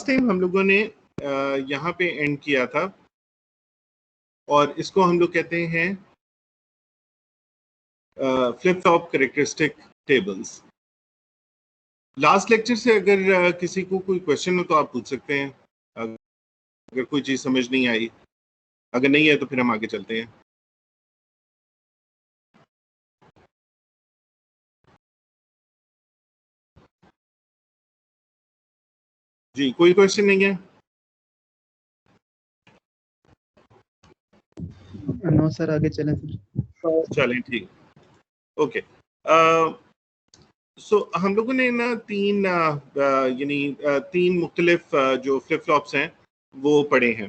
Time हम लोगों ने यहाँ पे एंड किया था और इसको हम लोग कहते हैं flip flop characteristic tables. Last lecture से अगर किसी को कोई क्वेश्चन हो तो आप पूछ सकते हैं, अगर कोई चीज़ समझ नहीं आई। अगर नहीं है तो फिर हम आगे चलते हैं। जी, कोई क्वेश्चन नहीं है? नो सर, आगे चलें सर। चलें, ठीक, ओके। सो हम लोगों ने ना तीन मुख्तलिफ जो फ्लिप फ्लॉप्स हैं वो पढ़े हैं।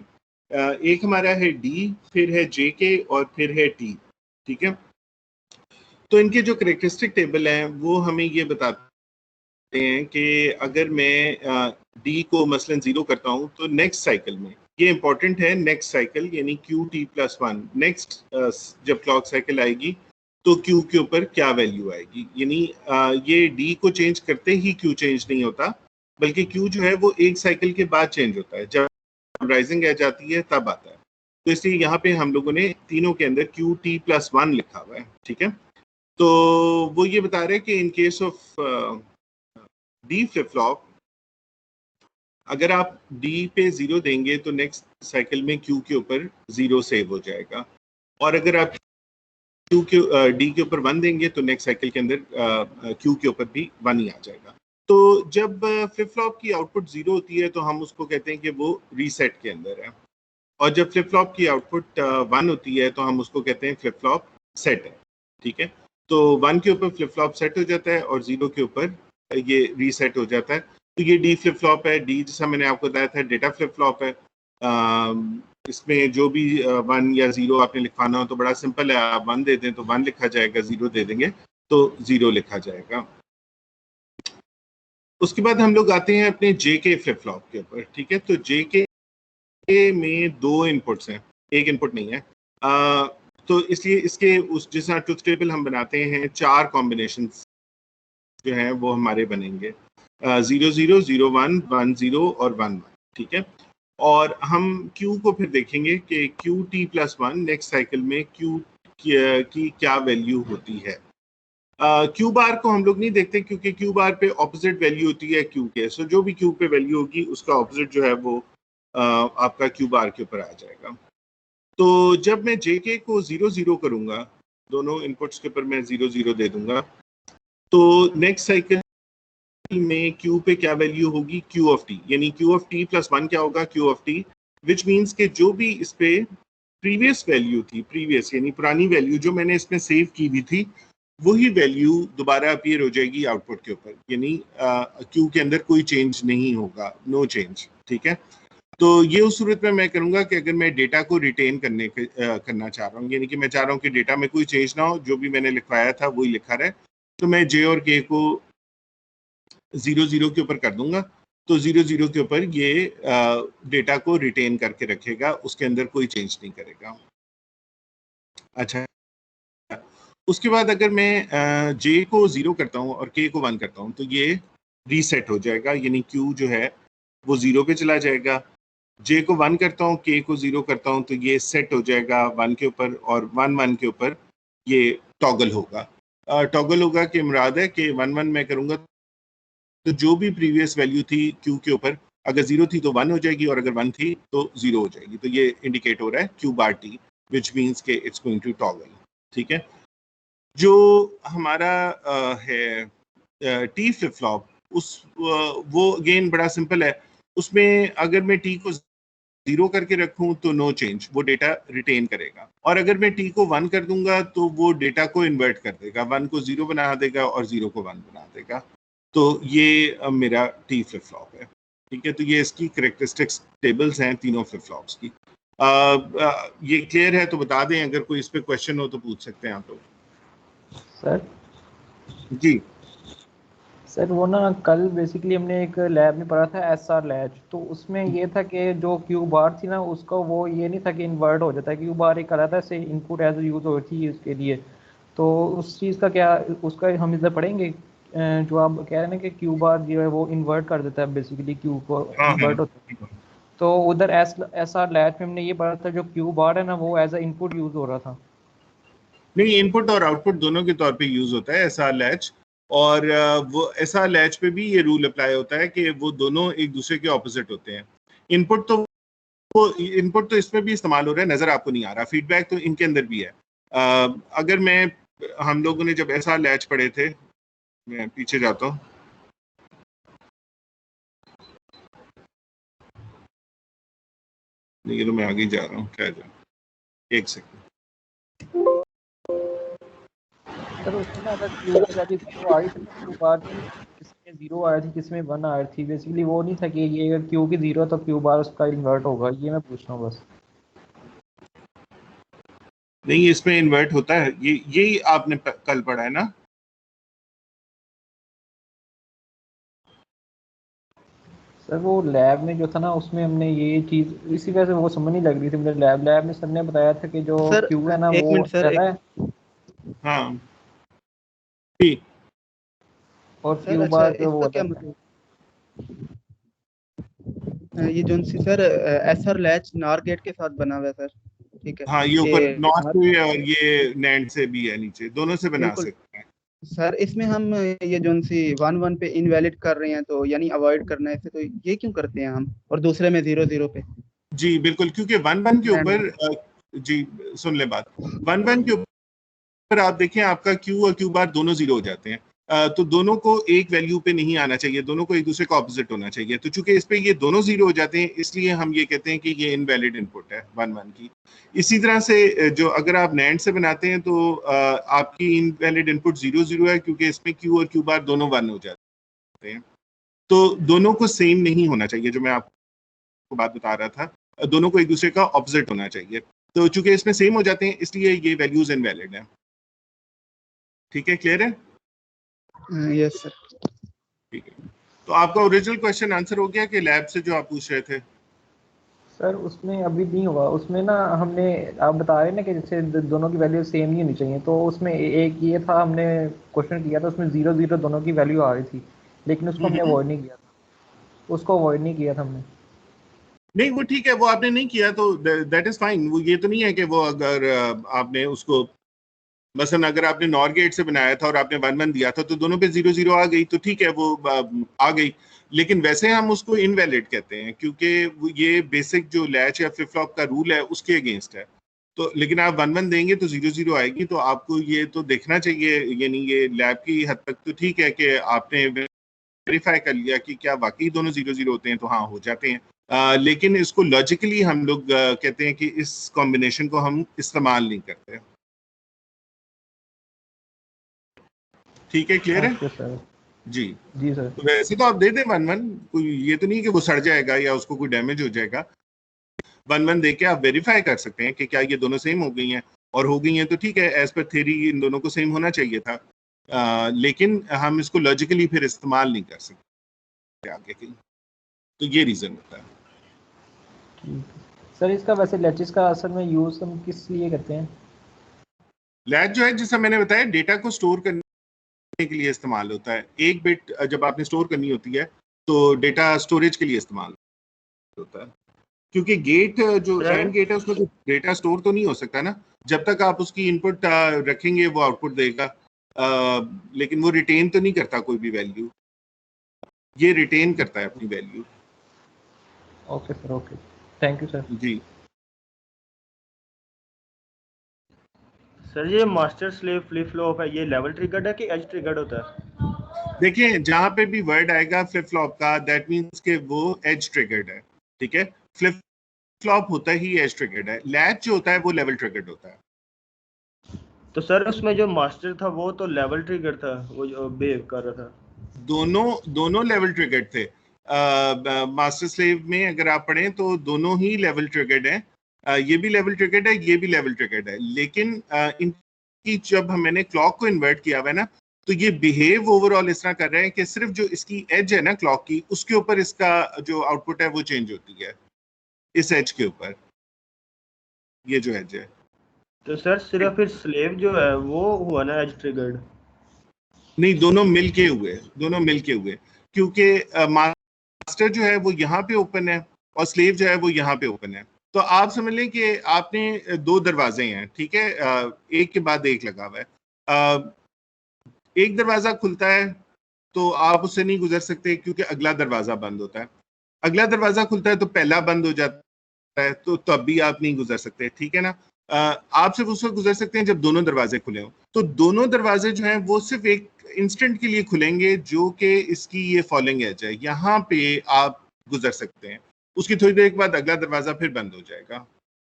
एक हमारा है डी, फिर है जे के और फिर है टी, ठीक है। तो इनके जो करेक्टरिस्टिक टेबल हैं वो हमें ये बताते हैं कि अगर मैं डी को मसलन 0 करता हूँ तो नेक्स्ट साइकिल में, ये इंपॉर्टेंट है, नेक्स्ट साइकिल यानी Q T plus one, next जब क्लॉक साइकिल आएगी तो क्यू के ऊपर क्या वैल्यू आएगी। यानी ये डी को चेंज करते ही क्यू चेंज नहीं होता, बल्कि क्यू जो है वो एक साइकिल के बाद चेंज होता है, जब राइजिंग एज आती है तब आता है। तो इसलिए यहाँ पे हम लोगों ने तीनों के अंदर क्यू टी प्लस वन लिखा हुआ है, ठीक है। तो वो ये बता रहे हैं कि in case of D flip flop, अगर आप डी पे 0 देंगे तो नेक्स्ट साइकिल में क्यू के ऊपर 0 सेव हो जाएगा, और अगर आप क्यू के डी के ऊपर 1 देंगे तो नेक्स्ट साइकिल के अंदर क्यू के ऊपर भी 1 ही आ जाएगा। तो जब फ्लिप फ्लॉप की आउटपुट 0 होती है तो हम उसको कहते हैं कि वो रीसेट के अंदर है, और जब फ्लिप फ्लॉप की आउटपुट 1 होती है तो हम उसको कहते हैं फ्लिप फ्लॉप सेट है, ठीक है। तो 1 के ऊपर फ्लिप फ्लॉप सेट हो जाता है और 0 के ऊपर ये रीसेट हो जाता है। तो ये डी फ्लिप फ्लॉप है। डी जैसा मैंने आपको बताया था डेटा फ्लिप फ्लॉप है। इसमें जो भी 1 या 0 आपने लिखवाना हो तो बड़ा सिंपल है, आप 1 दे दें तो 1 लिखा जाएगा, 0 दे देंगे तो 0 लिखा जाएगा। उसके बाद हम लोग आते हैं अपने जे के फ्लिप फ्लॉप के ऊपर, ठीक है। तो जे के में 2 इनपुट्स हैं, एक इनपुट नहीं है। तो इसलिए इसके उस जिस तरह ट्रुथ टेबल हम बनाते हैं 4 कॉम्बिनेशन जो हैं वो हमारे बनेंगे, 0 0 0 1 1 0 और 1 1, ठीक है। और हम Q को फिर देखेंगे कि Q T plus one next cycle में Q की क्या वैल्यू होती है। क्यू बार को हम लोग नहीं देखते क्योंकि क्यू बार पे ऑपोजिट वैल्यू होती है क्यू के। सो जो भी क्यू पे वैल्यू होगी उसका ऑपोजिट जो है वो आपका क्यू बार के ऊपर आ जाएगा। तो जब मैं जेके को 0 0 करूंगा, दोनों इनपुट्स के ऊपर मैं 0 0 दे दूंगा, तो नेक्स्ट साइकिल में क्यू पे क्या वैल्यू होगी, क्यू ऑफ टी, यानी क्यू ऑफ टी प्लस 1 क्या होगा, Q of T, which means के जो भी इस पे प्रीवियस वैल्यू थी, प्रीवियस यानी पुरानी वैल्यू जो मैंने इसमें सेव की हुई थी, वही वैल्यू दोबारा अपीयर हो जाएगी आउटपुट के ऊपर, यानी क्यू के अंदर कोई चेंज नहीं होगा, नो चेंज, ठीक है। तो ये उस सूरत में मैं करूंगा कि अगर मैं डेटा को रिटेन करना चाह रहा हूँ, यानी कि मैं चाह रहा हूँ कि डेटा में कोई चेंज ना हो, जो भी मैंने लिखवाया था वही लिखा रहे, तो मैं जे और के को 0 0 के ऊपर कर दूंगा, तो 0 0 के ऊपर ये डेटा को रिटेन करके रखेगा, उसके अंदर कोई चेंज नहीं करेगा। अच्छा, उसके बाद अगर मैं जे को 0 करता हूँ और के को 1 करता हूँ तो ये रीसेट हो जाएगा, यानी क्यू जो है वो 0 पे चला जाएगा। जे को 1 करता हूँ, के को 0 करता हूँ तो ये सेट हो जाएगा 1 के ऊपर, और 1 1 के ऊपर ये टॉगल होगा। टॉगल होगा कि मुराद है कि 1 1 मैं करूँगा तो जो भी प्रीवियस वैल्यू थी क्यू के ऊपर, अगर 0 थी तो 1 हो जाएगी और अगर 1 थी तो 0 हो जाएगी। तो ये इंडिकेट हो रहा है Q bar T, which means के इट्स गोइंग टू टॉगल, ठीक है। जो हमारा है टी फ्लिप फ्लॉप, वो अगेन बड़ा सिंपल है। उसमें अगर मैं टी को 0 करके रखूं तो नो चेंज, वो डेटा रिटेन करेगा, और अगर मैं टी को 1 कर दूंगा तो वो डेटा को इन्वर्ट कर देगा, 1 को 0 बना देगा और 0 को 1 बना देगा। तो ये मेरा टी फ्लिप फ्लॉप है, ठीक है। तो ये इसकी करेक्टरिस्टिक्स टेबल्स हैं तीनों फ्लिप फ्लॉप्स की। ये क्लियर है तो बता दें, अगर कोई इस पे क्वेश्चन हो तो पूछ सकते हैं आप लोग। सर जी सर, वो ना कल बेसिकली हमने एक लैब में पढ़ा था SR लैच, तो उसमें ये था कि जो क्यू बार थी ना उसका वो ये नहीं था कि इन्वर्ट हो जाता है, क्यू बार एक अलग से इनपुट एज यूज होती है उसके लिए। तो उस चीज़ का क्या, उसका हम इधर पढ़ेंगे जो आप कह रहे हैं ना कि क्यू बार जो है वो इन्वर्ट कर देता है, बेसिकली क्यू को हाँ इन्वर्ट होता है, हाँ। तो उधर एस आर लैच में हमने ये पढ़ा था जो क्यू बार है ना वो एज अ इनपुट यूज हो रहा था। नहीं, इनपुट और आउटपुट दोनों के तौर पे यूज होता है एसआर लैच। और वो एसआर लैच पे भी ये रूल अप्लाई होता है कि वो दोनों एक दूसरे के ऑपोजिट होते हैं। इनपुट तो वो इनपुट तो इसमें भी इस्तेमाल हो रहा है, नजर आपको नहीं आ रहा। फीडबैक तो इनके अंदर भी है। अगर मैं हम लोगों ने जब एसआर लैच पढ़े थे, मैं पीछे जाता हूँ। नहीं, ये तो मैं आगे ही जा रहा हूँ, क्या जा, एक सेकंड। सर उसमें ना अगर क्यू की वैल्यू 0 आ रही थी ना क्यू बार की, किसमें 0 आ रही थी किसमें 1 आ रही थी, बेसिकली वो नहीं था कि ये अगर क्यू की 0 तो क्यू बार उसका इन्वर्ट होगा, ये मैं पूछ रहा हूँ बस। नहीं, इसमें इन्वर्ट होता है, ये यही आपने कल पढ़ा है ना। सर वो लैब में जो था ना उसमें हमने ये चीज़ इसी वजह से वो समझ नहीं लग रही थी मुझे। लैब में सर ने बताया था कि जो सर क्यू है ना एक वो मिनट सर, रहता है हाँ ठीक। और सर क्यू अच्छा बार जो वो इसका क्या अलग है। मतलब, ये जोन सी सर एसआर लैच नॉर गेट के साथ बना हुआ है सर, ठीक है हाँ, ये ऊपर ये नॉट से और ये नैंड से भी है, नीचे दोनों से बना बिल्कुल सकते हैं। सर। इसमें हम ये जोन सी 1 1 पे इनवैलिड कर रहे हैं तो यानी अवॉइड करना है इसे, तो ये क्यों करते हैं हम, और दूसरे में 0 0 पे। जी बिल्कुल, क्योंकि 1 1 के NAND ऊपर जी सुन ले बात। 1 1 के ऊपर आप देखें, आपका क्यू और क्यू बार दोनों जीरो हो जाते हैं। तो दोनों को एक वैल्यू पे नहीं आना चाहिए, दोनों को एक दूसरे का ऑपोजिट होना चाहिए। तो चूंकि इस पे ये दोनों जीरो हो जाते हैं, इसलिए हम ये कहते हैं कि ये इनवैलिड इनपुट है 1 1 की। इसी तरह से जो अगर आप नैंड से बनाते हैं तो आपकी इनवैलिड इनपुट 0 0 है, क्योंकि इसमें क्यू और क्यू बार दोनों 1 हो जाते हैं। तो दोनों को सेम नहीं होना चाहिए, जो मैं आपको बात बता रहा था, दोनों को एक दूसरे का ऑपोजिट होना चाहिए। तो चूंकि इसमें सेम हो जाते हैं, इसलिए ये वैल्यूज इनवैलिड है। ठीक है, क्लियर है? Yes sir. ठीक है। तो आपका ओरिजिनल क्वेश्चन आंसर हो गया कि लैब से जो आप पूछ रहे थे? सर उसमें अभी नहीं हुआ, उसमें ना हमने आप बता रहे ना कि जैसे दोनों की वैल्यू सेम नहीं होनी चाहिए, तो उसमें एक ये था हमने क्वेश्चन किया था उसमें 0 0 दोनों की वैल्यू आ रही थी, लेकिन उसको हमने अवॉइड नहीं किया था, उसको अवॉइड नहीं किया था हमने। नहीं, वो ठीक है, वो आपने नहीं किया तो दैट इज फाइन। वो ये तो नहीं है कि वो अगर आपने उसको, मसलन अगर आपने नॉर गेट से बनाया था और आपने 1 1 दिया था तो दोनों पे 0 0 आ गई, तो ठीक है, वो आ गई। लेकिन वैसे हम उसको इनवैलिड कहते हैं, क्योंकि ये बेसिक जो लैच या फ्लिप फ्लॉप का रूल है उसके अगेंस्ट है। तो लेकिन आप 1 1 देंगे तो 0 0 आएगी। तो आपको ये तो देखना चाहिए, यानी ये लैब की हद तक तो ठीक है कि आपने वेरीफाई कर लिया कि क्या वाकई दोनों 0 0 होते हैं, तो हाँ हो जाते हैं। लेकिन इसको लॉजिकली हम लोग कहते हैं कि इस कॉम्बिनेशन को हम इस्तेमाल नहीं करते। ठीक है, क्लियर है? Okay sir. जी। जी सर। तो वैसे तो आप दे दें 1 1, कोई ये तो नहीं कि वो सड़ जाएगा या उसको कोई डैमेज हो जाएगा। 1 1 दे के आप वेरीफाई कर सकते हैं कि क्या ये दोनों सेम हो गई हैं, और हो गई हैं तो ठीक है, एज पर थ्योरी इन दोनों को सेम होना चाहिए था। लेकिन हम इसको लॉजिकली फिर इस्तेमाल नहीं कर सकते आगे कहीं। तो ये रीजन होता है। ठीक है सर। इसका वैसे लेचिस का असल में यूज़ हम किस लिए करते हैं? लैच जो है, जैसा मैंने बताया, डेटा को स्टोर करने के लिए इस्तेमाल होता है। एक बिट जब आपने स्टोर करनी होती है तो डेटा स्टोरेज के लिए इस्तेमाल होता है। क्योंकि गेट जो एंड गेट है उसमें तो डेटा स्टोर तो नहीं हो सकता ना, जब तक आप उसकी इनपुट रखेंगे वो आउटपुट देगा। लेकिन वो रिटेन तो नहीं करता कोई भी वैल्यू, ये रिटेन करता है अपनी value. Okay sir, okay, thank you sir. जी। सर ये मास्टर स्लेव फ्लिप फ्लॉप है, ये लेवल ट्रिगर्ड है कि एज ट्रिगर्ड होता है? देखिए, जहां पे भी वर्ड आएगा फ्लिप फ्लॉप का, दैट मीन्स के वो एज ट्रिगर्ड है। ठीक है, फ्लिप फ्लॉप होता ही एज ट्रिगर्ड है। लैच जो होता है वो लेवल ट्रिगर्ड होता है। तो सर उसमें जो मास्टर था वो तो लेवल ट्रिगर था, वो जो बिहेव कर रहा था। दोनों लेवल ट्रिगर्ड थे। मास्टर स्लेव में अगर आप पढ़ें तो दोनों ही लेवल ट्रिगर्ड हैं। ये भी लेवल ट्रिगर्ड है, ये भी लेवल ट्रिगर्ड है। लेकिन इनकी जब मैंने क्लॉक को इन्वर्ट किया हुआ है ना, तो ये बिहेव ओवरऑल इस तरह कर रहे हैं कि सिर्फ जो इसकी एज है ना क्लॉक की, उसके ऊपर इसका जो आउटपुट है वो चेंज होती है, इस एज के ऊपर, ये जो एज है। तो सर सिर्फ फिर स्लेव जो है वो हुआ ना एज ट्रिगर्ड? नहीं, दोनों मिलके हुए, क्योंकि मास्टर जो है वो यहाँ पे ओपन है और स्लेव जो है वो यहाँ पे ओपन है। तो आप समझ लें कि आपने दो दरवाजे हैं, ठीक है, एक के बाद एक लगा हुआ है। एक दरवाजा खुलता है तो आप उससे नहीं गुजर सकते क्योंकि अगला दरवाजा बंद होता है। अगला दरवाजा खुलता है तो पहला बंद हो जाता है, तो तब भी आप नहीं गुजर सकते, ठीक है ना। आप सिर्फ उस वक्त गुजर सकते हैं जब दोनों दरवाजे खुले हों। तो दोनों दरवाजे जो हैं वो सिर्फ एक इंस्टेंट के लिए खुलेंगे, जो कि इसकी ये फॉलोइंग एज है, यहाँ पे आप गुजर सकते हैं। उसकी थोड़ी देर के बाद अगला दरवाजा फिर बंद हो जाएगा।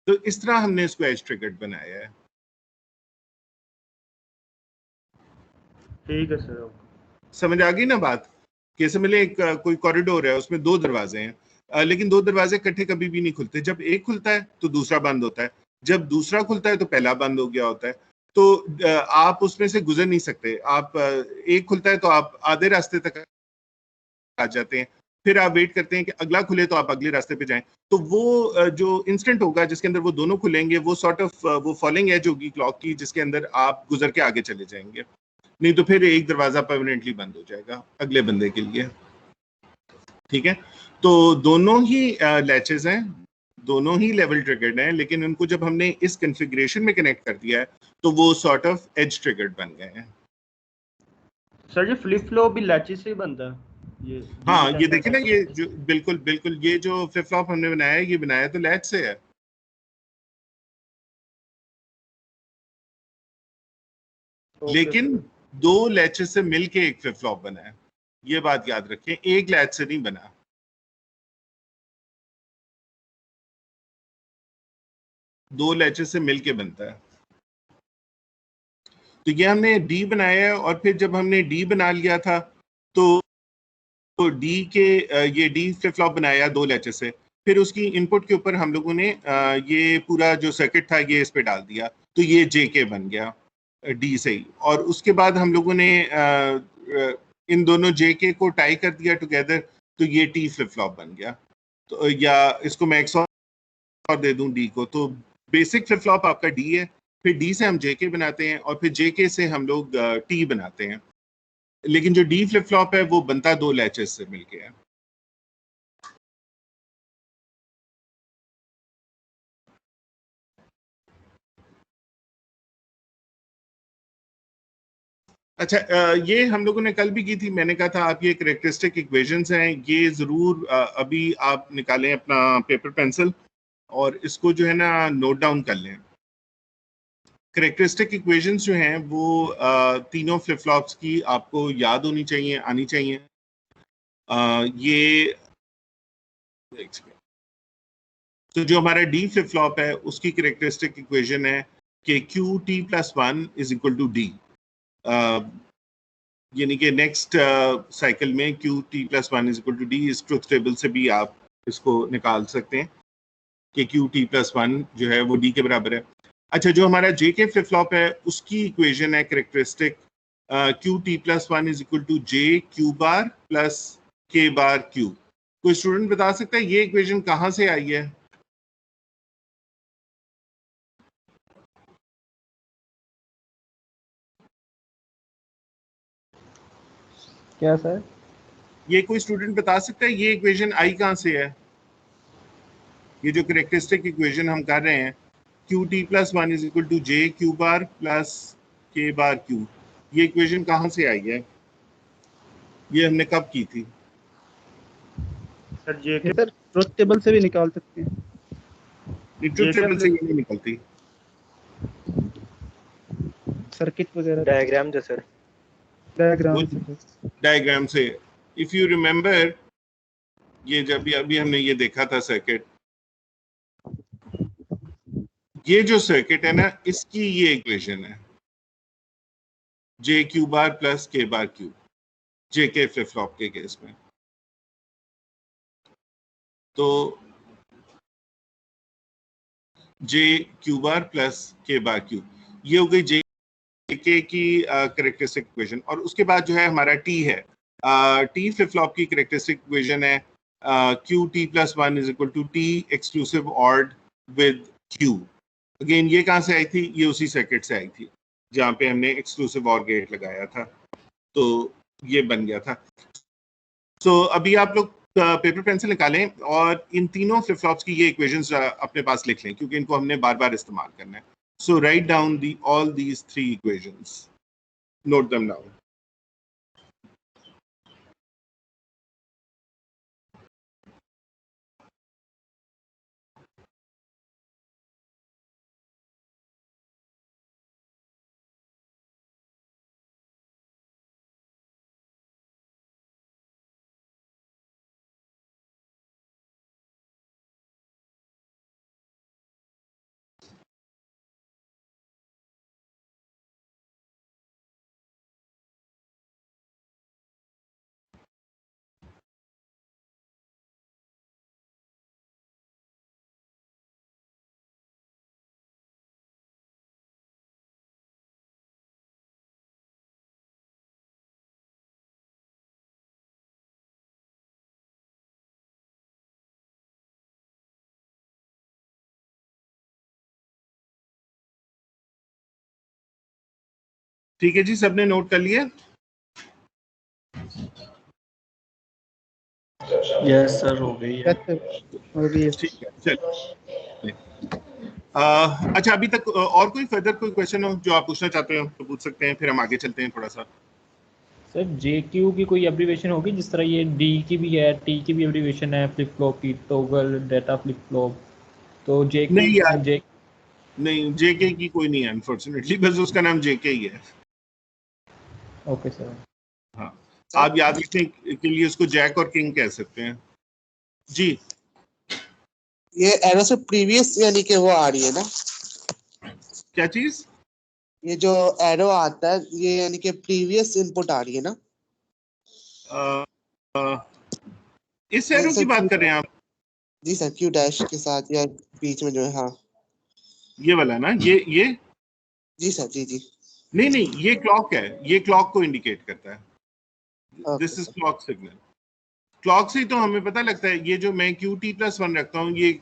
तो इस तरह हमने इसको एज ट्रिगर्ड बनाया है। ठीक है सर। समझ आ गई ना बात? कि समझ लें एक कोई कॉरिडोर है, उसमें दो दरवाजे हैं, लेकिन दो दरवाजे इकट्ठे कभी भी नहीं खुलते। जब एक खुलता है तो दूसरा बंद होता है, जब दूसरा खुलता है तो पहला बंद हो गया होता है। तो आप उसमें से गुजर नहीं सकते। आप एक खुलता है तो आप आधे रास्ते तक आ जाते हैं, फिर आप वेट करते हैं कि अगला खुले तो आप अगले रास्ते पे जाएं। तो वो जो इंस्टेंट होगा जिसके अंदर वो दोनों खुलेंगे, वो सॉर्ट ऑफ वो फॉलोइंग एज होगी क्लॉक की, जिसके अंदर आप गुजर के आगे चले जाएंगे। नहीं तो फिर एक दरवाजा परमानेंटली बंद हो जाएगा अगले बंदे के लिए, ठीक है। तो दोनों ही लैचेस हैं, दोनों ही लेवल ट्रिगर्ड हैं, लेकिन उनको जब हमने इस कॉन्फ़िगरेशन में कनेक्ट कर दिया है तो वो सॉर्ट ऑफ एज ट्रिगर्ड बन गए हैं। सर ये फ्लिप फ्लॉप भी लैचेस से ही बनता है? ये हाँ, ये देखिए ना, ये जो बिल्कुल बिल्कुल ये जो फ्लिप फ्लॉप हमने बनाया है, ये बनाया तो लैच से है। लेकिन दो लैचेस से मिलके एक फ्लिप फ्लॉप बना है, ये बात याद रखें, एक लैच से नहीं बना। दो लैचेस से मिलके बनता है। तो ये हमने डी बनाया है, और फिर जब हमने डी बना लिया था तो डी के ये डी फ्लिप फ्लॉप बनाया दो लैचेस से, फिर उसकी इनपुट के ऊपर हम लोगों ने ये पूरा जो सर्किट था ये इस पे डाल दिया, तो ये जे के बन गया डी से ही। और उसके बाद हम लोगों ने इन दोनों जे के को टाई कर दिया टुगेदर, तो ये टी फ्लिप फ्लॉप बन गया। तो या इसको मैं एक और दे दूं डी को, तो बेसिक फ्लिप फ्लॉप आपका डी है, फिर डी से हम जे के बनाते हैं, और फिर जे के से हम लोग टी बनाते हैं। लेकिन जो डी फ्लिप फ्लॉप है वो बनता दो लैचेस से मिलके है। अच्छा, ये हम लोगों ने कल भी की थी। मैंने कहा था आप ये कैरेक्टरिस्टिक इक्वेशंस हैं, ये जरूर अभी आप निकालें अपना पेपर पेंसिल और इसको जो है ना नोट डाउन कर लें। कैरेक्टरिस्टिक इक्वेशंस जो हैं वो तीनों फ्लिप फ्लॉप्स की आपको याद होनी चाहिए, आनी चाहिए। ये तो जो हमारा डी फ्लिप फ्लॉप है उसकी कैरेक्टरिस्टिक इक्वेशन है कि Q T plus one is equal to D, यानी कि नेक्स्ट साइकिल में Q T plus one is equal to D. इस ट्रुथ टेबल से भी आप इसको निकाल सकते हैं कि क्यू टी प्लस वन जो है वो डी के बराबर है। अच्छा, जो हमारा जे के फ्लिप फ्लॉप है उसकी इक्वेशन है characteristic Q T plus one is equal to J Q bar plus K bar Q. कोई स्टूडेंट बता सकता है ये इक्वेशन कहाँ से आई है? क्या सर? ये कोई स्टूडेंट बता सकता है ये इक्वेशन आई कहाँ से है? ये जो कैरेक्टरिस्टिक इक्वेशन हम कर रहे हैं Q T plus one is equal to J Q bar plus K bar Q, ये इक्वेशन कहाँ से आई है? ये हमने कब की थी? सर जे ये सर ट्रुथ टेबल से भी निकाल सकते हैं। ट्रुथ टेबल से ये नहीं निकलती, सर्किट वगैरह डायग्राम जो सर, डायग्राम से। इफ यू रिमेम्बर, ये जब भी अभी हमने ये देखा था सर्किट, ये जो सर्किट है ना इसकी ये इक्वेशन है जे Q bar plus K bar Q, जे के फ्लिप फ्लॉप के केस में। तो जे Q bar plus K bar Q, ये हो गई जे के की कैरेक्टरिस्टिक इक्वेशन। और उसके बाद जो है हमारा टी है, टी फ्लिप फ्लॉप की कैरेक्टरिस्टिक इक्वेशन है Q T plus one is equal to T exclusive or'd with Q. Again ये कहाँ से आई थी? ये उसी सर्किट से आई थी जहाँ पे हमने एक्सक्लूसिव ऑर गेट लगाया था। तो ये बन गया था। सो अभी आप लोग पेपर पेंसिल निकालें और इन तीनों फ्लिप फ्लॉप्स की ये इक्वेशंस अपने पास लिख लें, क्योंकि इनको हमने बार बार इस्तेमाल करना है। So write down all these 3 equations, note them down. ठीक है जी, सबने नोट कर लिया? यस सर, हो गई है। ठीक है, चलिए। अच्छा, अभी तक और कोई फर्दर कोई क्वेश्चन हो जो आप पूछना चाहते हो तो पूछ सकते हैं, फिर हम आगे चलते हैं थोड़ा सा। सर JQ की कोई एब्रीवेशन होगी, जिस तरह ये D की भी है, T की भी एब्रीवेशन है फ्लिप फ्लॉप की, टॉगल डेटा फ्लिप फ्लॉप, तो JQ नहीं यार, नहीं, JK की कोई नहीं है अनफॉर्चुनेटली, बस उसका नाम JK ही है। Okay sir. हाँ, आप याद रखने के लिए उसको जैक और किंग कह सकते हैं जी। ये एरो से प्रीवियस यानी कि वो आ रही है ना, क्या चीज? ये जो एरो आता है ये यानी कि प्रीवियस इनपुट आ रही है ना? इस एरो की बात कर रहे हैं आप? जी सर, क्यू डैश के साथ या बीच में जो है। हाँ, ये वाला ना, ये जी सर, जी जी। नहीं नहीं, ये क्लॉक है, ये क्लॉक को इंडिकेट करता है। This is sir. Clock signal. Clock से तो हमें पता लगता है, ये जो मैं QT+1 रखता हूँ, ये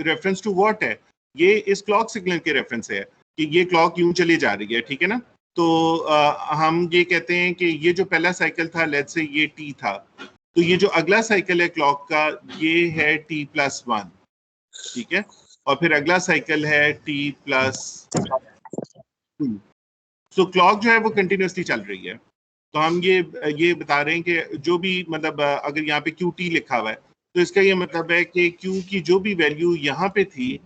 रेफरेंस टू व्हाट है? ये इस क्लॉक सिग्नल के रेफरेंस है कि ये क्लॉक यूं चली जा रही है, ठीक है ना? तो हम ये कहते हैं कि ये जो पहला साइकिल था, लेट्स से ये T था, तो ये जो अगला साइकिल है क्लॉक का, ये है T+1, ठीक है? और फिर अगला साइकिल है T+2। सो क्लॉक जो है वो कंटिन्यूसली चल रही है। तो हम ये बता रहे हैं कि जो भी, मतलब अगर यहाँ पे QT लिखा हुआ है, तो इसका ये मतलब है कि Q की जो भी वैल्यू यहाँ पे थी,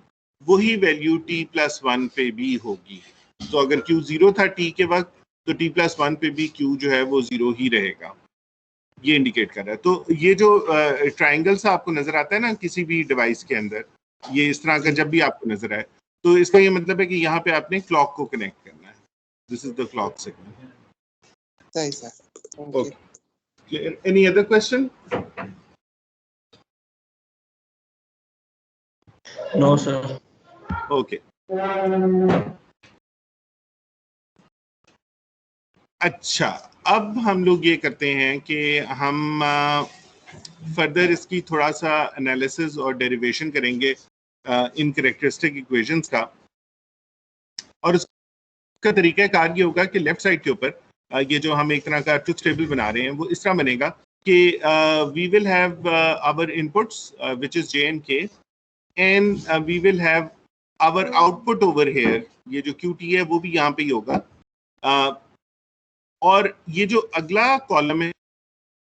वही वैल्यू T+1 पे भी होगी। तो अगर Q 0 था T के वक्त, तो T+1 पे भी Q जो है वो 0 ही रहेगा। ये इंडिकेट कर रहा है। तो ये जो ट्राइंगल सा आपको नजर आता है ना किसी भी डिवाइस के अंदर, ये इस तरह का जब भी आपको नजर आए, तो इसका ये मतलब है कि यहाँ पे आपने क्लॉक को कनेक्ट करना है। This is the clock signal. सही sir. Okay. Any other question? No sir. Okay. अच्छा, अब हम लोग ये करते हैं कि हम फर्दर इसकी थोड़ा सा एनालिसिस और डेरिवेशन करेंगे इन कैरेक्टरिस्टिक इक्वेशंस का। और उसका तरीका कार ये होगा कि लेफ्ट साइड के ऊपर ये जो हम एक तरह का ट्रुथ टेबल बना रहे हैं, वो इस तरह बनेगा कि we will have our inputs which is J and K, and we will have our output over here. ये जो QT है वो भी यहाँ पे ही होगा। और ये जो अगला कॉलम है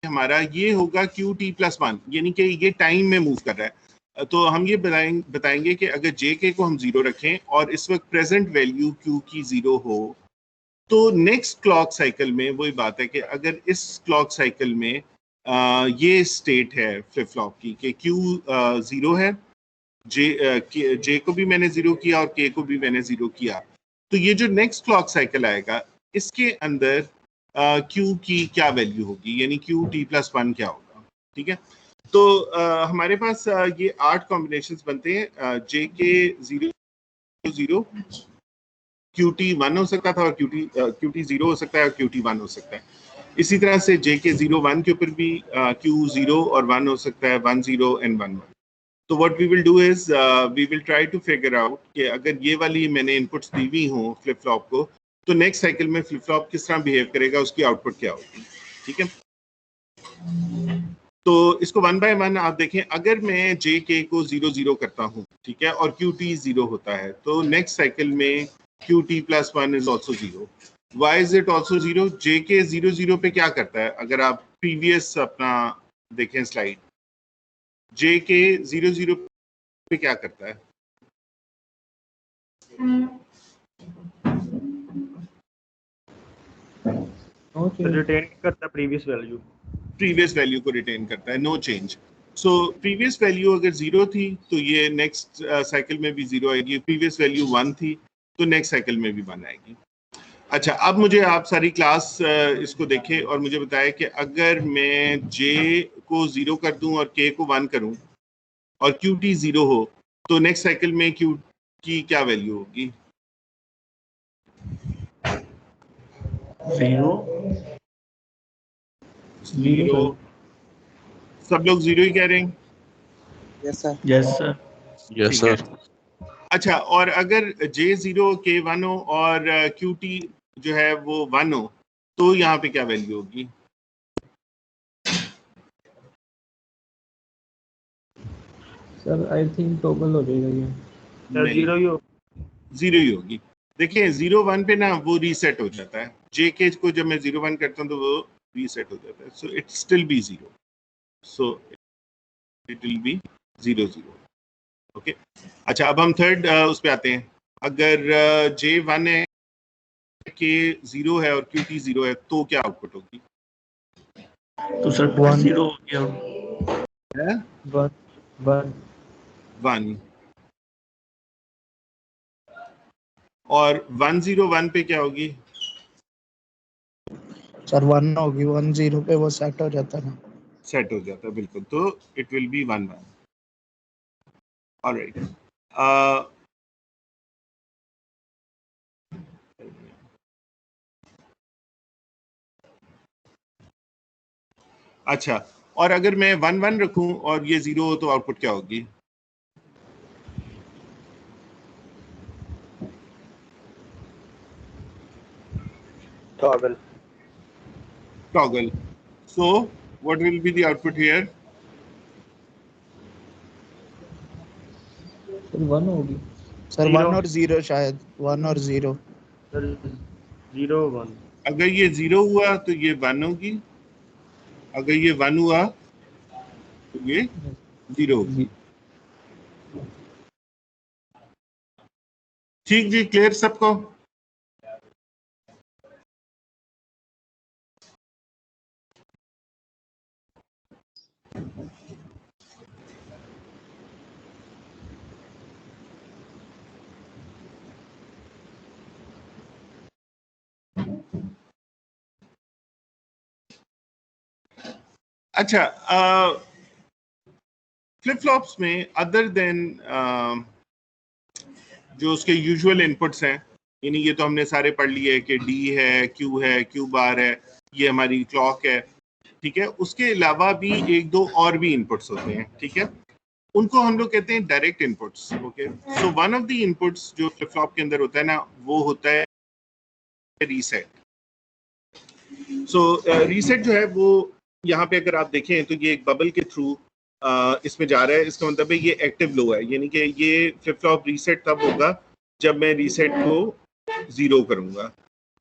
हमारा, ये होगा QT+1, यानी कि ये टाइम में मूव कर रहा है। तो हम ये बताएंगे कि अगर JK को हम 0 रखें और इस वक्त प्रेजेंट वैल्यू Q की 0 हो, तो नेक्स्ट क्लॉक साइकिल में वही बात है कि अगर इस क्लॉक साइकिल में ये स्टेट है फ्लिप फ्लॉप की कि Q 0 है, J को भी मैंने 0 किया और K को भी मैंने 0 किया, तो ये जो नेक्स्ट क्लॉक साइकिल आएगा, इसके अंदर Q की क्या वैल्यू होगी, यानी QT+1 क्या होगा, ठीक है? तो हमारे पास ये 8 कॉम्बिनेशंस बनते हैं। JK 0 0, QT 1 हो सकता था, और QT 0 हो सकता है, और QT 1 हो सकता है। इसी तरह से JK 0 1 के ऊपर भी Q 0 और 1 हो सकता है, 1 0 and 1 1। तो what we will do is we will try to figure out कि अगर ये वाली मैंने इनपुट्स दी हुई हों फ्लिप फ्लॉप को, तो नेक्स्ट साइकिल में फ्लिप फ्लॉप किस तरह बिहेव करेगा, उसकी आउटपुट क्या होगी, ठीक है। तो इसको 1 बाय 1 आप देखें, अगर मैं जे के को 0 0 करता हूँ, ठीक है, और क्यू टी 0 होता है, तो नेक्स्ट साइकिल में Q T plus 1 is also 0। Why is it also 0? J K 0 0 पे क्या करता है, अगर आप प्रीवियस अपना देखें स्लाइड, जे के 0 0 पे क्या करता है? रिटेन करता प्रीवियस वैल्यू को रिटेन करता है, no change. So previous value अगर 0 थी तो ये नेक्स्ट साइकिल में भी 0 आएगी, प्रीवियस वैल्यू 1 थी तो नेक्स्ट साइकिल में भी 1 आएगी। अच्छा, अब मुझे आप सारी क्लास इसको देखें और मुझे बताएं कि अगर मैं जे को 0 कर दूं और के को 1 करूं और क्यू टी 0 हो, तो नेक्स्ट साइकिल में क्यू की क्या वैल्यू होगी? 0। सब लोग 0 ही कह रहे हैं? Yes sir. Yes sir. Yes sir. अच्छा, और अगर जे 0 के 1 हो और क्यू टी जो है वो 1 हो, तो यहाँ पे क्या वैल्यू होगी? सर आई थिंक टॉगल हो जाएगा ये। सर 0 ही हो, 0 ही होगी। देखिए 0 1 पे ना वो रीसेट हो जाता है, जे के को जब मैं 0 1 करता हूँ तो वो रीसेट हो जाता है, so it still be 0, so it will be 0 0। Okay, अच्छा, अब हम थर्ड उस पे आते हैं। अगर जे 1 है, के 0 है और क्यू टी 0 है, तो क्या आउटपुट होगी? तो सर 0 हो गया। 1। और 1 0 1 पे क्या होगी? सर 1 होगी, 1 0 पे वो सेट हो जाता है ना। सेट हो जाता है, बिल्कुल। तो इट विल बी 1 1। ऑलराइट, अच्छा, और अगर मैं 1 1 रखूं और ये 0 हो, तो आउटपुट क्या होगी? Toggle. So what will be the output here? Sir 1 होगी। सर 0। 1 और 0 शायद, 1 और 0। सर 0 1। अगर ये 0 हुआ तो ये 1 होगी, अगर ये 1 हुआ तो ये 0 होगी। ठीक जी, क्लियर सबको? अच्छा, फ्लिप फ्लॉप्स में अदर देन जो उसके यूजुअल इनपुट्स हैं, यानी ये तो हमने सारे पढ़ लिए कि डी है, क्यू बार है, ये हमारी क्लॉक है, ठीक है। उसके अलावा भी एक दो और भी इनपुट्स होते हैं, ठीक है, उनको हम लोग कहते हैं direct inputs. Okay, so one of the inputs जो फ्लिप फ्लॉप के अंदर होता है ना, वो होता है रीसेट। सो रीसेट जो है वो यहाँ पे अगर आप देखें तो ये एक बबल के थ्रू इसमें जा रहा है। इसका मतलब है ये एक्टिव लो है, यानी कि ये फ्लिप फ्लॉप रीसेट तब होगा जब मैं रीसेट को 0 करूंगा,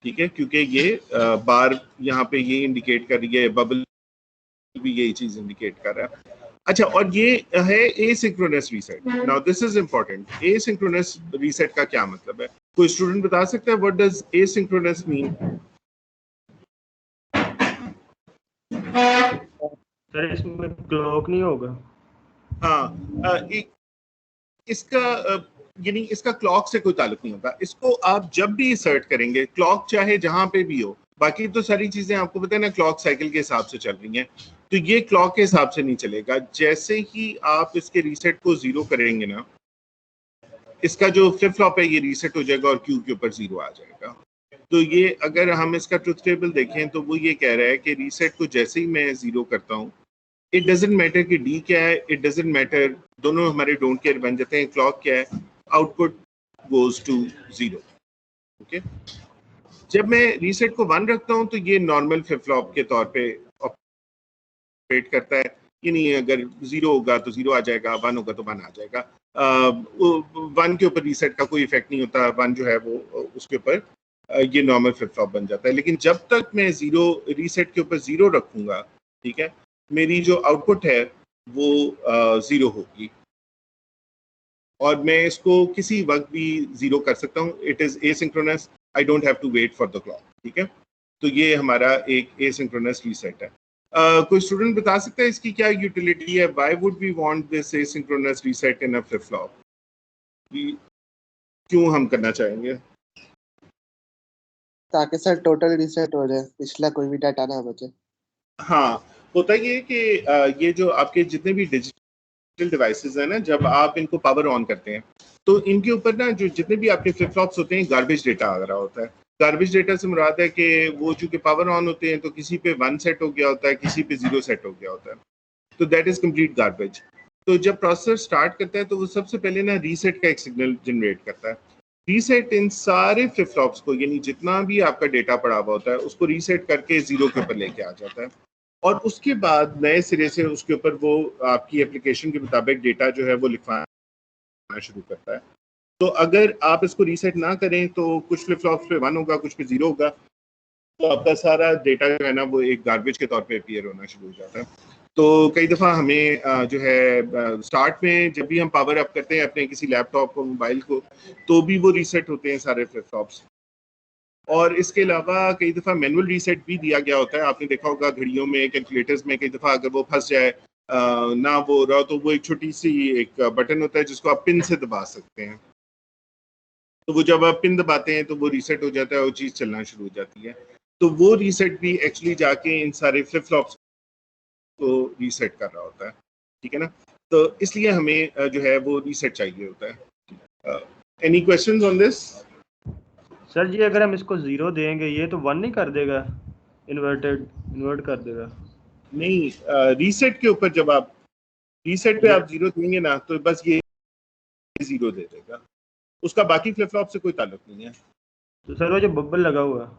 ठीक है, क्योंकि ये बार यहाँ पे ये इंडिकेट कर रही है, बबल भी यही चीज इंडिकेट कर रहा है। अच्छा, और ये है asynchronous reset. Now this is important. Asynchronous reset का क्या मतलब है? कोई स्टूडेंट बता सकता है what does asynchronous mean? Sir इसमें क्लॉक नहीं होगा। हाँ, इसका यानी इसका क्लॉक से कोई ताल्लुक नहीं होता। इसको आप जब भी सर्च करेंगे, क्लॉक चाहे जहां पे भी हो, बाकी तो सारी चीजें आपको पता है ना, क्लॉक साइकिल के हिसाब से चल रही हैं, तो ये क्लॉक के हिसाब से नहीं चलेगा। जैसे ही आप इसके रीसेट को 0 करेंगे ना, इसका जो फ्लिप फ्लॉप है ये रीसेट हो जाएगा और क्यू के ऊपर 0 आ जाएगा। तो ये अगर हम इसका ट्रुथ टेबल देखें तो वो ये कह रहा है कि रीसेट को जैसे ही मैं 0 करता हूँ, इट डजेंट मैटर कि डी क्या है, इट डजेंट मैटर, दोनों हमारे डोंट केयर बन जाते हैं। क्लॉक क्या है, आउटपुट गोज टू 0। ओके, जब मैं रीसेट को 1 रखता हूँ तो ये नॉर्मल फ्लिप फ्लॉप के तौर पे ऑपरेट करता है, यानी अगर 0 होगा तो 0 आ जाएगा, 1 होगा तो 1 आ जाएगा। 1 के ऊपर रीसेट का कोई इफेक्ट नहीं होता, 1 जो है वो उसके ऊपर ये नॉर्मल फ्लिप फ्लॉप बन जाता है। लेकिन जब तक मैं 0 रीसेट के ऊपर 0 रखूंगा, ठीक है, मेरी जो आउटपुट है वो 0 होगी और मैं इसको किसी वक्त भी 0 कर सकता हूँ। It is asynchronous, I don't have to wait for the clock, ठीक है। तो ये हमारा एक एसिंक्रोनस रीसेट है। कोई स्टूडेंट बता सकता है इसकी क्या यूटिलिटी है? Why would we want this asynchronous reset in a flip flop? क्यों हम करना चाहेंगे? ताकि सर टोटल रीसेट हो जाए, पिछला कोई भी डाटा ना बचे। हाँ, होता ये कि ये जो आपके जितने भी डिजिटल डिवाइसेस हैं ना, जब आप इनको पावर ऑन करते हैं तो इनके ऊपर ना जो जितने भी आपके फ्लिप फ्लॉप्स होते हैं, गार्बेज डेटा आ रहा होता है। गार्बेज डेटा से मुराद है कि वो चूंकि पावर ऑन होते हैं तो किसी पे 1 सेट हो गया होता है, किसी पे 0 सेट हो गया होता है, तो दैट इज कंप्लीट गार्बेज। तो जब प्रोसेसर स्टार्ट करता है तो वो सबसे पहले ना रीसेट का एक सिग्नल जनरेट करता है। रीसेट इन सारे फ्लिप फ्लॉप्स को, यानी जितना भी आपका डेटा पड़ा हुआ होता है, उसको रीसेट करके 0 के ऊपर लेके आ जाता है और उसके बाद नए सिरे से उसके ऊपर वो आपकी एप्लीकेशन के मुताबिक डेटा जो है वो लिखवाना शुरू करता है। तो अगर आप इसको रीसेट ना करें तो कुछ फ्लिप फ्लॉप्स पे 1 होगा, कुछ पे 0 होगा, तो आपका सारा डेटा जो है ना वो एक गार्बेज के तौर पे अपीयर होना शुरू हो जाता है। तो कई दफ़ा हमें जो है स्टार्ट में जब भी हम पावर अप करते हैं अपने किसी लैपटॉप को, मोबाइल को, तो भी वो रीसेट होते हैं सारे फ्लिप फ्लॉप्स। और इसके अलावा कई दफ़ा मैनुअल रीसेट भी दिया गया होता है। आपने देखा होगा घड़ियों में, कैलकुलेटर्स में, कई दफ़ा अगर वो फंस जाए ना वो रहा, तो वो एक छोटी सी एक बटन होता है जिसको आप पिन से दबा सकते हैं। तो वो जब आप पिन दबाते हैं तो वो रीसेट हो जाता है और चीज़ चलना शुरू हो जाती है। तो वो रीसेट भी एक्चुअली जाके इन सारे फ्लिप फ्लॉप्स को रीसेट कर रहा होता है, ठीक है ना। तो इसलिए हमें जो है वो रीसेट चाहिए होता है। Any questions on this? Sir जी अगर हम इसको 0 देंगे ये तो 1 नहीं कर देगा, इन्वर्ट कर देगा? नहीं, रीसेट के ऊपर जब आप रीसेट पे आप 0 देंगे ना तो बस ये 0 दे देगा, उसका बाकी फ्लिप फ्लॉप से कोई ताल्लुक नहीं है। तो सर वो जो बबल लगा हुआ,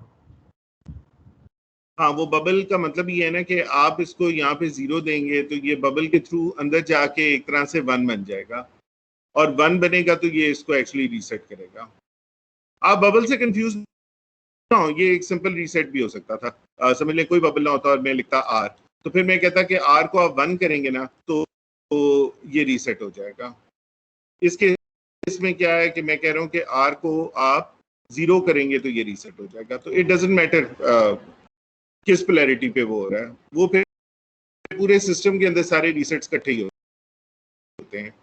हाँ, वो बबल का मतलब ये है ना कि आप इसको यहाँ पे 0 देंगे तो ये बबल के थ्रू अंदर जाके एक तरह से 1 बन जाएगा और 1 बनेगा तो ये इसको एक्चुअली रीसेट करेगा। आप बबल से कंफ्यूज ना हो, ये एक सिंपल रीसेट भी हो सकता था। समझ लें कोई बबल ना होता और मैं लिखता R, तो फिर मैं कहता कि R को आप 1 करेंगे ना तो ये रीसेट हो जाएगा। इसमें क्या है कि मैं कह रहा हूँ कि R को आप 0 करेंगे तो ये रीसेट हो जाएगा। तो इट डजंट मैटर किस पोलैरिटी पे वो हो रहा है, वो फिर पूरे सिस्टम के अंदर सारे रीसेट्स इकट्ठे ही होते हैं।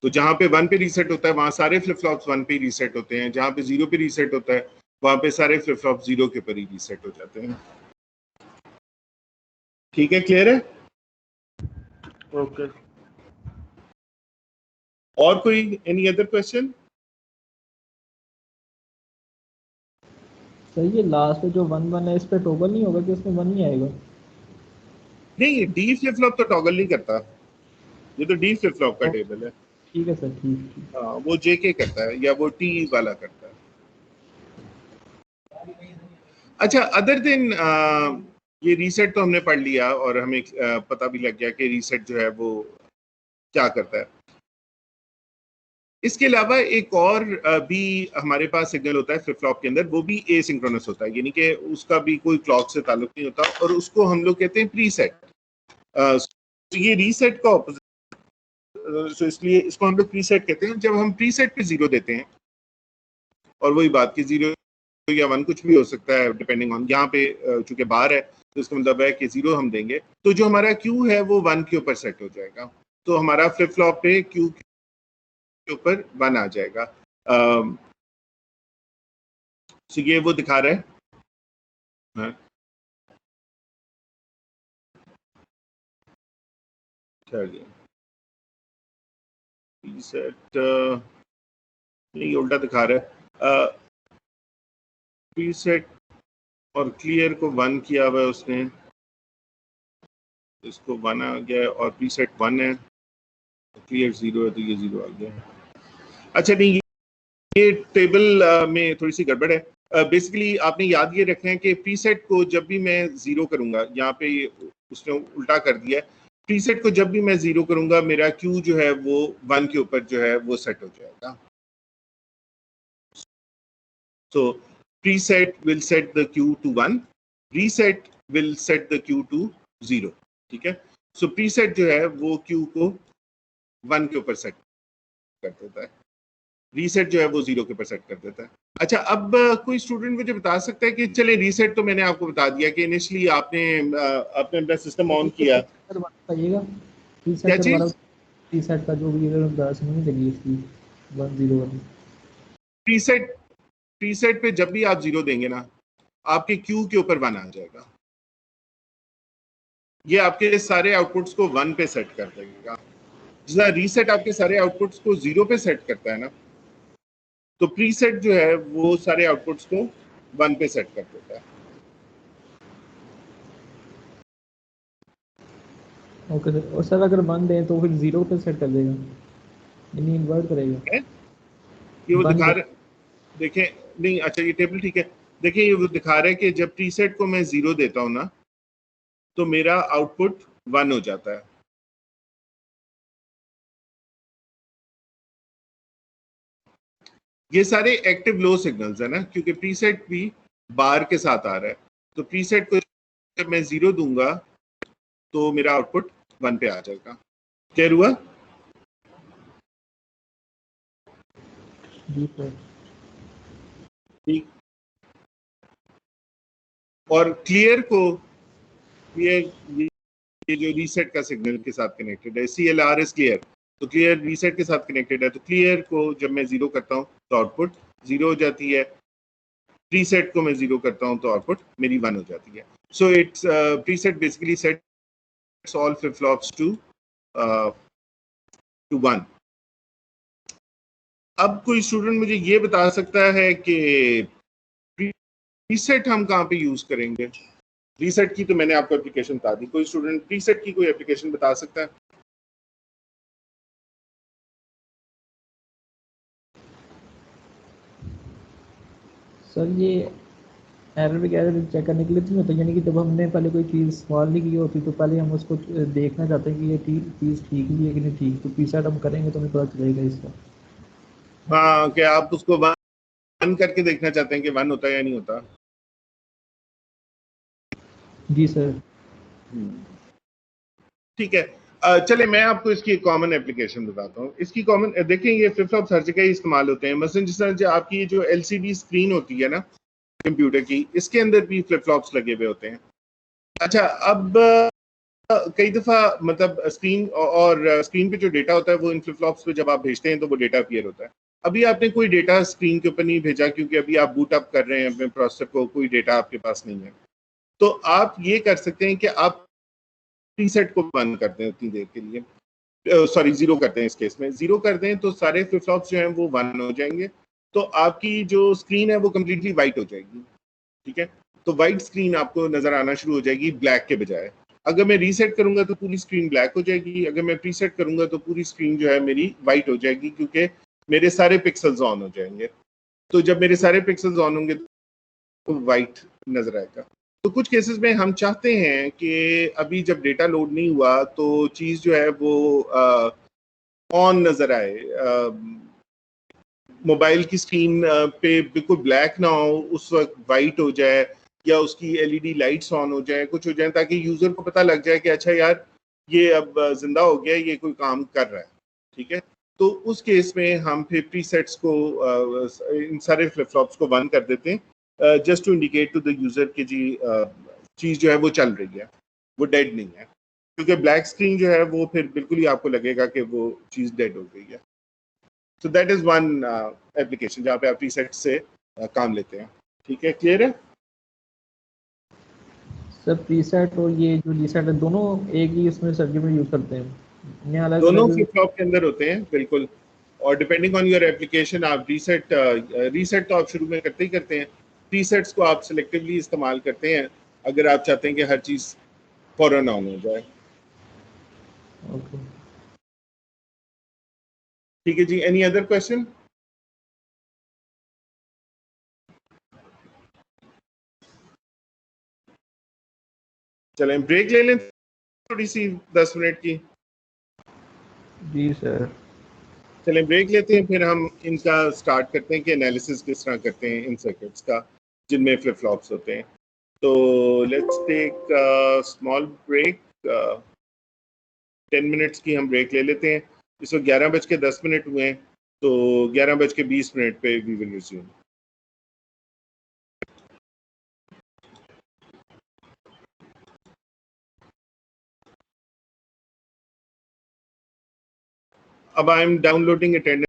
तो जहाँ पे 1 पे रीसेट होता है वहाँ सारे फ्लिप फ्लॉप्स 1 पे रीसेट होते हैं, जहाँ पे 0 पे रीसेट होता है वहाँ पे सारे फ्लिप फ्लॉप 0 के ऊपर ही रीसेट हो जाते हैं। ठीक है, क्लियर है? ओके। और कोई एनी अदर क्वेश्चन? सर ये लास्ट में जो 1 1 है इस पे टॉगल नहीं होगा कि उसमें 1 नहीं आएगा? नहीं, डी फ्लिप फ्लॉप तो टॉगल नहीं करता, ये तो डी फ्लिप फ्लॉप का टेबल है। ठीक है सर, ठीक। हाँ, वो जेके करता है या वो टी वाला करता है। अच्छा, अदर दिन ये रीसेट तो हमने पढ़ लिया और हमें पता भी लग गया कि रीसेट जो है वो क्या करता है। इसके अलावा एक और भी हमारे पास सिग्नल होता है फ्लिप फ्लॉप के अंदर, वो भी एसिंक्रोनस होता है, यानी कि उसका भी कोई क्लॉक से ताल्लुक नहीं होता और उसको हम लोग कहते हैं प्रीसेट। तो ये रीसेट का ऑपोजिट, तो इसलिए इसको हम लोग प्रीसेट कहते हैं। जब हम प्रीसेट पे 0 देते हैं, और वही बात कि 0 या 1 कुछ भी हो सकता है डिपेंडिंग ऑन, यहाँ पे चूंकि बार है तो इसका मतलब है कि 0 हम देंगे तो जो हमारा क्यू है वो 1 के ऊपर सेट हो जाएगा, तो हमारा फ्लिप फ्लॉप पे क्यू के ऊपर 1 आ जाएगा। तो ये वो दिखा रहा है, हाँ। प्रीसेट नहीं, उल्टा दिखा रहा है। प्रीसेट और क्लियर को 1 किया हुआ है उसने, इसको 1 आ गया और प्रीसेट 1 है, क्लियर 0 है तो ये 0 आ गया। अच्छा नहीं, ये टेबल में थोड़ी सी गड़बड़ है। बेसिकली आपने याद ये रखना है कि प्रीसेट को जब भी मैं जीरो करूंगा, यहाँ पे उसने उल्टा कर दिया है, प्रीसेट को जब भी मैं जीरो करूंगा मेरा क्यू जो है वो 1 के ऊपर जो है वो सेट हो जाएगा। So preset will set the queue to 1, reset will set the queue to 0, ठीक है। So preset जो है वो queue को 1 के ऊपर सेट कर देता है, रीसेट जो है वो 0 के ऊपर सेट कर देता है। अच्छा, अब कोई स्टूडेंट मुझे बता सकता है कि चले रीसेट तो मैंने आपको बता दिया कि इनिशियली आपने अपना सिस्टम ऑन किया, क्या चीज? रीसेट का जो भी नहीं लगी इसकी 101 प्रीसेट पे जब भी आप 0 देंगे ना, आपके क्यू के ऊपर 1 आ जाएगा। ये आपके सारे आउटपुट्स को 1 पे सेट कर देगा। जिस रीसेट आपके सारे आउटपुट्स को 0 पे सेट करता है ना, तो प्रीसेट जो है वो सारे आउटपुट्स को 1 पे सेट कर देता है। Okay sir. और सर अगर 1 दें तो फिर 0 पे सेट कर देगा, यानी इन्वर्ट करेगा। ये वो दिखा रहा, देखें नहीं, अच्छा ये टेबल ठीक है, देखिए ये वो दिखा रहा है कि जब प्रीसेट को मैं 0 देता हूं ना तो मेरा आउटपुट 1 हो जाता है। ये सारे एक्टिव लो सिग्नल्स है ना, क्योंकि प्रीसेट भी बार के साथ आ रहा है, तो प्रीसेट को जब मैं 0 दूंगा तो मेरा आउटपुट 1 पे आ जाएगा। क्लियर हुआ? ठीक। और क्लियर को ये जो रीसेट का सिग्नल के साथ कनेक्टेड है, CLR इज क्लियर, तो क्लियर रीसेट के साथ कनेक्टेड है, तो क्लियर को जब मैं 0 करता हूँ तो आउटपुट 0 हो जाती है, प्रीसेट को मैं 0 करता हूँ तो आउटपुट मेरी 1 हो जाती है। So it's preset basically sets all flip flops to 1। अब कोई स्टूडेंट मुझे ये बता सकता है कि प्रीसेट हम कहाँ पे यूज करेंगे? रीसेट की तो मैंने आपको एप्लीकेशन बता दी, कोई स्टूडेंट प्रीसेट की कोई एप्लीकेशन बता सकता है? सर ये एरर वगैरह चेक करने के लिए तो नहीं होता, यानी कि जब हमने पहले कोई चीज़ इस्तेमाल नहीं की होती तो पहले हम उसको देखना चाहते हैं कि ये चीज़ ठीक भी है कि नहीं ठीक, तो प्रीसेट हम करेंगे तो हमें पता चलेगा इसका। हाँ, कि आप उसको 1 करके देखना चाहते हैं कि 1 होता है या नहीं होता? जी सर। ठीक है, चले मैं आपको इसकी कॉमन एप्लीकेशन बताता हूँ। इसकी कॉमन देखें, ये फ्लिप फ्लॉप हर जगह ही इस्तेमाल होते हैं। मसलन जिस तरह जो आपकी जो LCD स्क्रीन होती है ना कंप्यूटर की, इसके अंदर भी फ्लिप फ्लॉप्स लगे हुए होते हैं। अच्छा, अब कई दफ़ा मतलब स्क्रीन पे जो डेटा होता है वो इन फ्लिप फ्लॉप्स पे जब आप भेजते हैं तो वो डेटा अपीयर होता है। अभी आपने कोई डेटा स्क्रीन के ऊपर नहीं भेजा क्योंकि अभी आप बूट अप कर रहे हैं अपने प्रोसेसर को, कोई डेटा आपके पास नहीं है, तो आप ये कर सकते हैं कि आप प्रीसेट को बंद कर दें उतनी देर के लिए, सॉरी 0 करते हैं, इस केस में 0 कर दें तो सारे फ्लिप फ्लॉप्स जो हैं वो 1 हो जाएंगे, तो आपकी जो स्क्रीन है वो कम्प्लीटली वाइट हो जाएगी। ठीक है, तो वाइट स्क्रीन आपको नजर आना शुरू हो जाएगी ब्लैक के बजाय। अगर मैं रीसेट करूंगा तो पूरी स्क्रीन ब्लैक हो जाएगी, अगर मैं प्रीसेट करूंगा तो पूरी स्क्रीन जो है मेरी वाइट हो जाएगी, क्योंकि मेरे सारे पिक्सल्स ऑन हो जाएंगे। तो जब मेरे सारे पिक्सल्स ऑन होंगे तो वाइट नजर आएगा। तो कुछ केसेस में हम चाहते हैं कि अभी जब डेटा लोड नहीं हुआ तो चीज़ जो है वो ऑन नजर आए, मोबाइल की स्क्रीन पे बिल्कुल ब्लैक ना हो, उस वक्त वाइट हो जाए, या उसकी LED लाइट्स ऑन हो जाए, कुछ हो जाए, ताकि यूजर को पता लग जाए कि अच्छा यार ये अब जिंदा हो गया, ये कोई काम कर रहा है। ठीक है, तो उस केस में हम फिर प्रीसेट्स को इन सारे फ्लिप फ्लॉप्स को बंद कर देते हैं, just to indicate to the user कि जी चीज़ जो है वो चल रही है, वो डेड नहीं है, क्योंकि ब्लैक स्क्रीन जो है वो फिर बिल्कुल ही आपको लगेगा कि वो चीज़ डेड हो गई है। So that is one application जहाँ पे आप प्रीसेट से काम लेते हैं। ठीक है, क्लियर है? सर प्रीसेट और ये जो रीसेट है दोनों एक ही उसमें सर्किट में यूज करते हैं, अलग दोनों अलग? फ्लिप फ्लॉप के अंदर होते हैं बिल्कुल, और डिपेंडिंग ऑन योर एप्लीकेशन आप रीसेट तो आप शुरू में करते ही करते हैं, प्रीसेट्स को आप सिलेक्टिवली इस्तेमाल करते हैं अगर आप चाहते हैं कि हर चीज़ फौरन ऑन हो जाए। ओके। ठीक है जी, एनी अदर क्वेश्चन? चलें ब्रेक ले लें थोड़ी सी 10 मिनट की। जी सर। चलें ब्रेक लेते हैं, फिर हम इनका स्टार्ट करते हैं कि एनालिसिस किस तरह करते हैं इन सर्किट्स का जिनमें फ्लिप फ्लॉप्स होते हैं। तो let's take small break, 10 minutes की हम ब्रेक ले लेते हैं। इस वक्त 11:10 हुए हैं, तो 11:20 पे वी विल रिज्यूम। अब आई एम डाउनलोडिंग अटेंडेंस